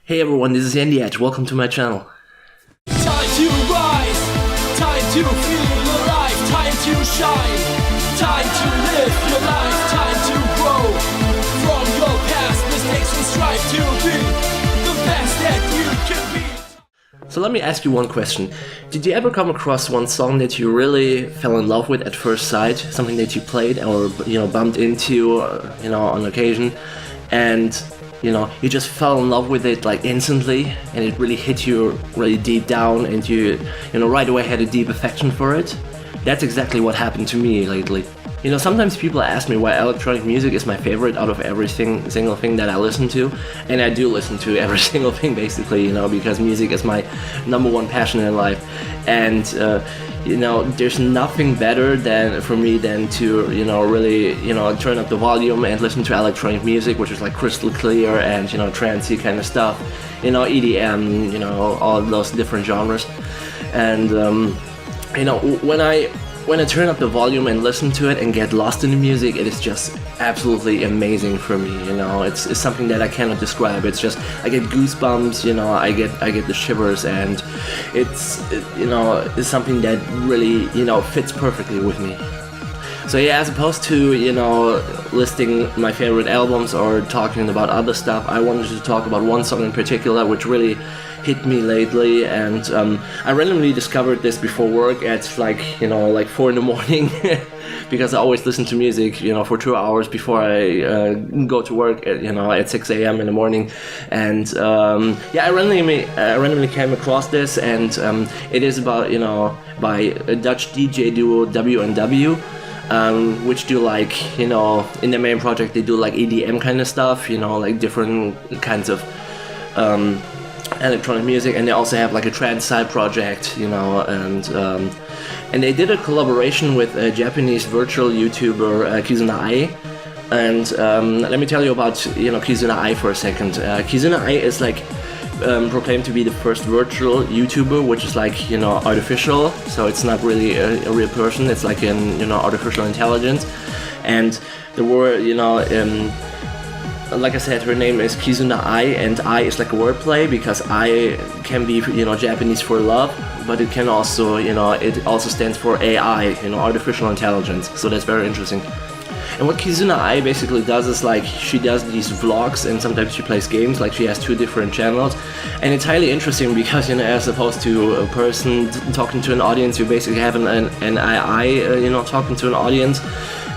Hey everyone, this is Andy Edge. Welcome to my channel. Time to rise, time to feel alive, time to shine, time to live your life, time to grow from your past mistakes and strive to be the best that you can be. So let me ask you one question. Did you ever come across one song that you really fell in love with at first sight? Something that you played or bumped into on occasion, and you just fell in love with it like instantly, and it really hit you really deep down, and you right away had a deep affection for it? That's exactly what happened to me lately. Sometimes people ask me why electronic music is my favorite out of every single thing that I listen to, and I do listen to every single thing basically, because music is my number one passion in life, and there's nothing better for me than to really turn up the volume and listen to electronic music, which is like crystal clear and trancey kind of stuff, EDM, all those different genres, and when I turn up the volume and listen to it and get lost in the music, it is just absolutely amazing for me. It's something that I cannot describe. It's just I get goosebumps. I get the shivers, and it's something that really fits perfectly with me. So yeah, as opposed to listing my favorite albums or talking about other stuff, I wanted to talk about one song in particular which really hit me lately, and I randomly discovered this before work at like 4 in the morning because I always listen to music for 2 hours before I go to work at 6 a.m. in the morning, and I randomly came across this, and it is about by a Dutch DJ duo W&W, which do like in their main project they do like EDM kind of stuff, like different kinds of electronic music, and they also have like a trance side project, and they did a collaboration with a Japanese virtual YouTuber, Kizuna, and let me tell you about Kizuna for a second. Kizuna is like proclaimed to be the first virtual YouTuber, which is like artificial, so it's not really a real person, it's like an artificial intelligence, and the word like I said, her name is Kizuna, and I is like a wordplay because I can be Japanese for love, but it can also it also stands for AI, artificial intelligence. So that's very interesting. And what Kizuna basically does is like she does these vlogs, and sometimes she plays games. Like she has 2 different channels, and it's highly interesting because as opposed to a person talking to an audience, you basically have an AI talking to an audience.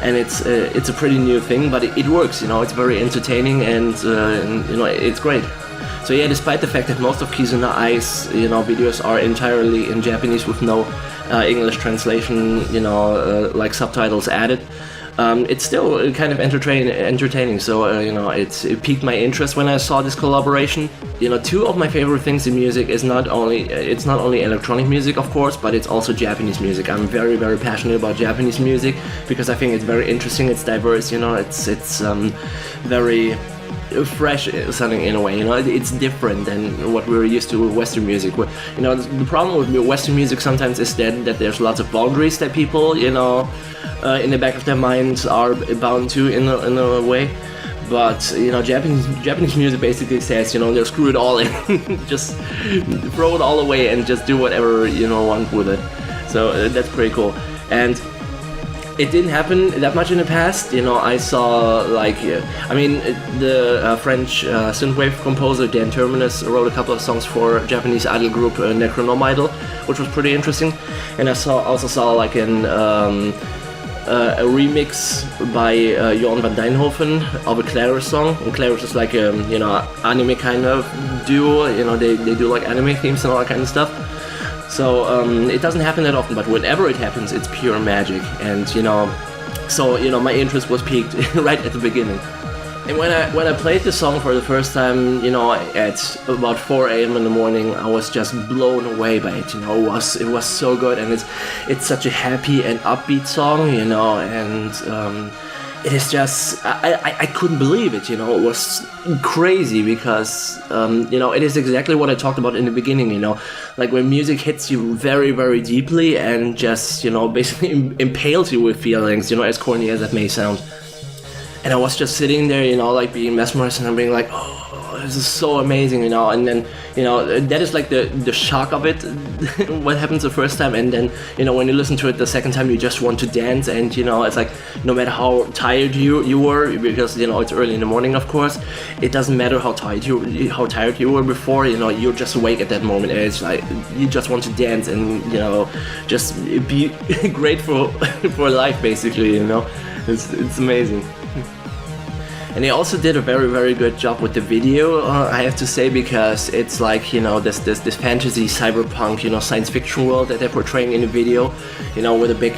And it's a pretty new thing, but it works, it's very entertaining, and it's great. So yeah, despite the fact that most of Kizuna's videos are entirely in Japanese with no English translation, like subtitles added, it's still kind of entertaining. So it piqued my interest when I saw this collaboration. 2 of my favorite things in music is not only electronic music, of course, but it's also Japanese music. I'm very, very passionate about Japanese music because I think it's very interesting, it's diverse, it's very fresh sounding in a way, it's different than what we're used to with Western music. The problem with Western music sometimes is that there's lots of boundaries that people, in the back of their minds are bound to in a way. But Japanese music basically says they'll screw it all in, just throw it all away and just do whatever want with it. So that's pretty cool. And it didn't happen that much in the past. I saw the French synthwave composer Dan Terminus wrote a couple of songs for Japanese idol group Necronom Idol, which was pretty interesting. And I also saw like a remix by Jorn van Dijnhoven of a Claris song. And Claris is like a anime kind of duo. They do like anime themes and all that kind of stuff. So it doesn't happen that often, but whenever it happens, it's pure magic. And my interest was piqued right at the beginning. And when I played the song for the first time, at about 4 a.m. in the morning, I was just blown away by it. It was so good, and it's such a happy and upbeat song, and it is just I couldn't believe it. It was crazy because it is exactly what I talked about in the beginning. Like when music hits you very, very deeply and just basically impales you with feelings. As corny as that may sound. And I was just sitting there, like being mesmerized, and I'm being like, oh, this is so amazing, you know. And then, you know, that is like the shock of it, what happens the first time, and then, you know, when you listen to it the second time, you just want to dance. And, you know, it's like, no matter how tired you were, because, you know, it's early in the morning, of course, it doesn't matter how tired you were before, you know, you're just awake at that moment, and it's like you just want to dance and, you know, just be grateful for life, basically, you know. It's amazing. And they also did a very good job with the video, I have to say, because it's like, you know, this fantasy cyberpunk, you know, science fiction world that they're portraying in the video, you know, with a big,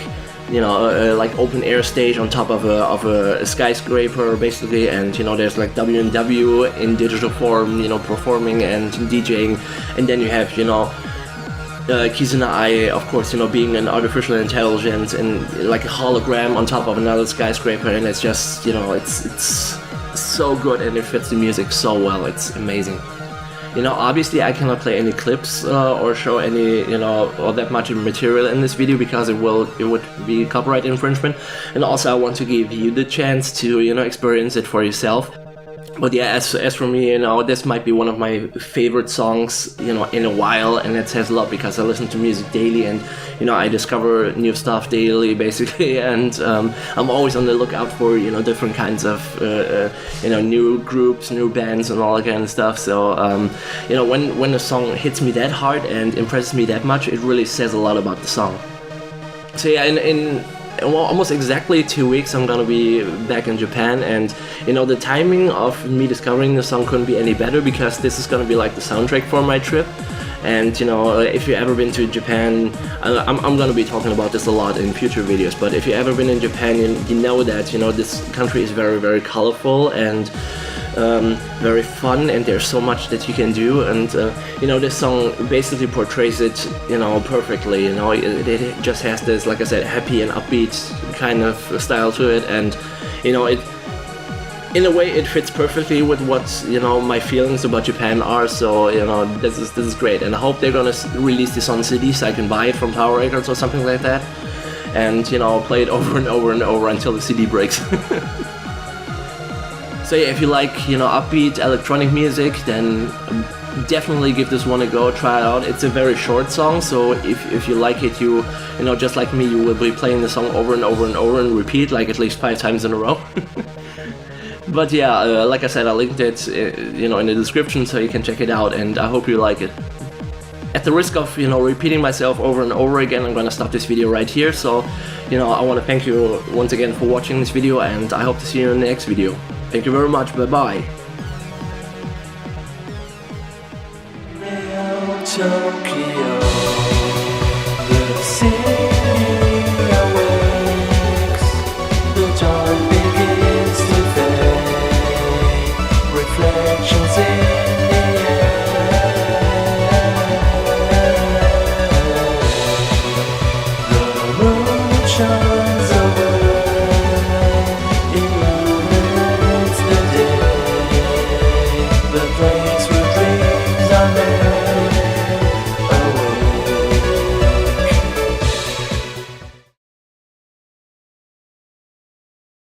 you know, like open air stage on top of a skyscraper, basically. And, you know, there's like W&W in digital form, you know, performing and DJing. And then you have, you know, Kizuna, of course, you know, being an artificial intelligence and like a hologram on top of another skyscraper, and it's just, you know, it's so good, and it fits the music so well. It's amazing. You know, obviously I cannot play any clips or show any, you know, or that much material in this video, because it would be copyright infringement. And also I want to give you the chance to, you know, experience it for yourself. But yeah, as for me, you know, this might be one of my favorite songs, you know, in a while, and it says a lot because I listen to music daily, and, you know, I discover new stuff daily, basically, and I'm always on the lookout for, you know, different kinds of, you know, new groups, new bands, and all that kind of stuff. So, you know, when a song hits me that hard and impresses me that much, it really says a lot about the song. So yeah, in almost exactly 2 weeks I'm gonna be back in Japan, and, you know, the timing of me discovering the song couldn't be any better, because this is gonna be like the soundtrack for my trip. And, you know, if you've ever been to Japan, I'm gonna be talking about this a lot in future videos, but if you've ever been in Japan, you know that, you know, this country is very colorful and very fun, and there's so much that you can do. And you know, this song basically portrays it, you know, perfectly. You know, it just has this, like I said, happy and upbeat kind of style to it, and, you know, it, in a way, it fits perfectly with what, you know, my feelings about Japan are. So, you know, this is great, and I hope they're gonna release this on CD so I can buy it from Tower Records or something like that, and, you know, play it over and over and over until the CD breaks. So yeah, if you like, you know, upbeat electronic music, then definitely give this one a go, try it out. It's a very short song, so if you like it, you know, just like me, you will be playing the song over and over and over and repeat, like at least 5 times in a row. But yeah, like I said, I linked it, you know, in the description, so you can check it out, and I hope you like it. At the risk of, you know, repeating myself over and over again, I'm gonna stop this video right here. So, you know, I want to thank you once again for watching this video, and I hope to see you in the next video. Thank you very much, bye bye. Tokyo, the city awakes, the dawn.